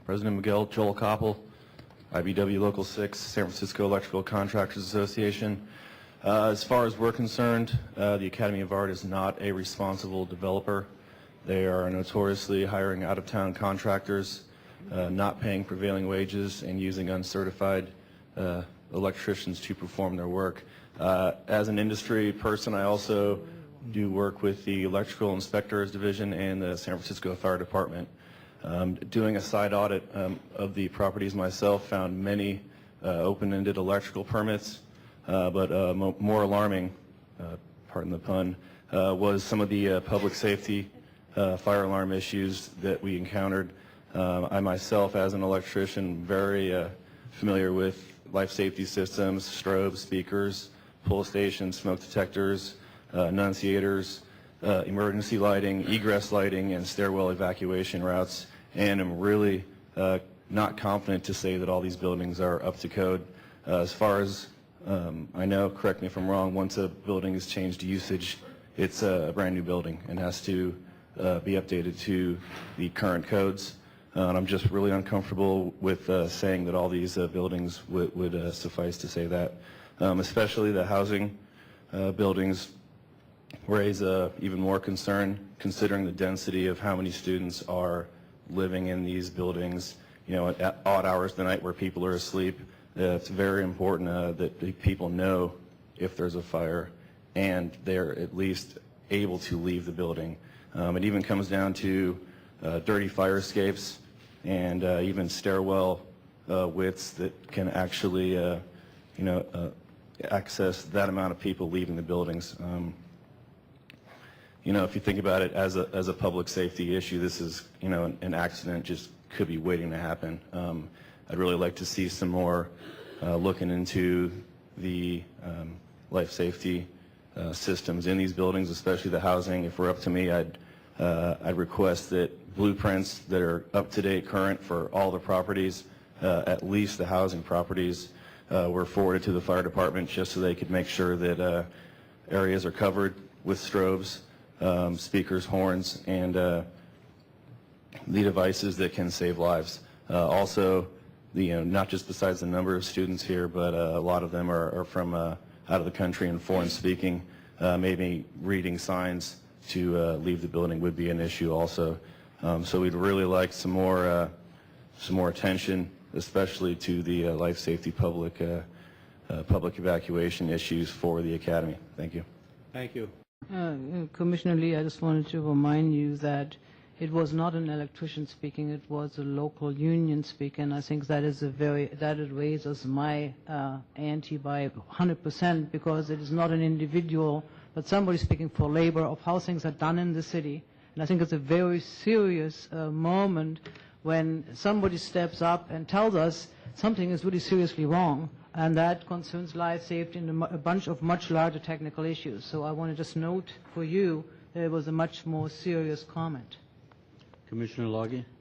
President Miguel, Joel Koppel, IBW Local 6, San Francisco Electrical Contractors Association. As far as we're concerned, the Academy of Art is not a responsible developer. They are notoriously hiring out-of-town contractors, not paying prevailing wages, and using uncertified electricians to perform their work. As an industry person, I also do work with the Electrical Inspectors Division and the San Francisco Fire Department. Doing a side audit of the properties myself, found many open-ended electrical permits, but more alarming, pardon the pun, was some of the public safety fire alarm issues that we encountered. I myself, as an electrician, very familiar with life safety systems, strobes, speakers, pull stations, smoke detectors, annunciators, emergency lighting, egress lighting, and stairwell evacuation routes, and I'm really not confident to say that all these buildings are up to code. As far as I know, correct me if I'm wrong, once a building is changed to usage, it's a brand new building and has to be updated to the current codes. And I'm just really uncomfortable with saying that all these buildings would suffice to say that. Especially the housing buildings raise even more concern, considering the density of how many students are living in these buildings, you know, at odd hours of the night where people are asleep. It's very important that the people know if there's a fire and they're at least able to leave the building. It even comes down to dirty fire escapes and even stairwell widths that can actually, access that amount of people leaving the buildings. If you think about it as a public safety issue, this is, an accident just could be waiting to happen. I'd really like to see some more looking into the life safety systems in these buildings, especially the housing. If we're up to me, I'd request that blueprints that are up to date, current for all the properties, at least the housing properties, were forwarded to the fire department just so they could make sure that areas are covered with strobes, speakers, horns, and the devices that can save lives. Also, not just besides the number of students here, but a lot of them are from out of the country and foreign speaking. Maybe reading signs to leave the building would be an issue also. So we'd really like some more attention, especially to the life safety public evacuation issues for the Academy. Thank you. Thank you. Commissioner Lee, I just wanted to remind you that it was not an electrician speaking, it was a local union speaking, and I think that is that it raises my ante by 100%, because it is not an individual, but somebody speaking for labor of how things are done in the city. And I think it's a very serious moment when somebody steps up and tells us something is really seriously wrong, and that concerns life safety and a bunch of much larger technical issues. So I want to just note for you that it was a much more serious comment. Commissioner Loggy.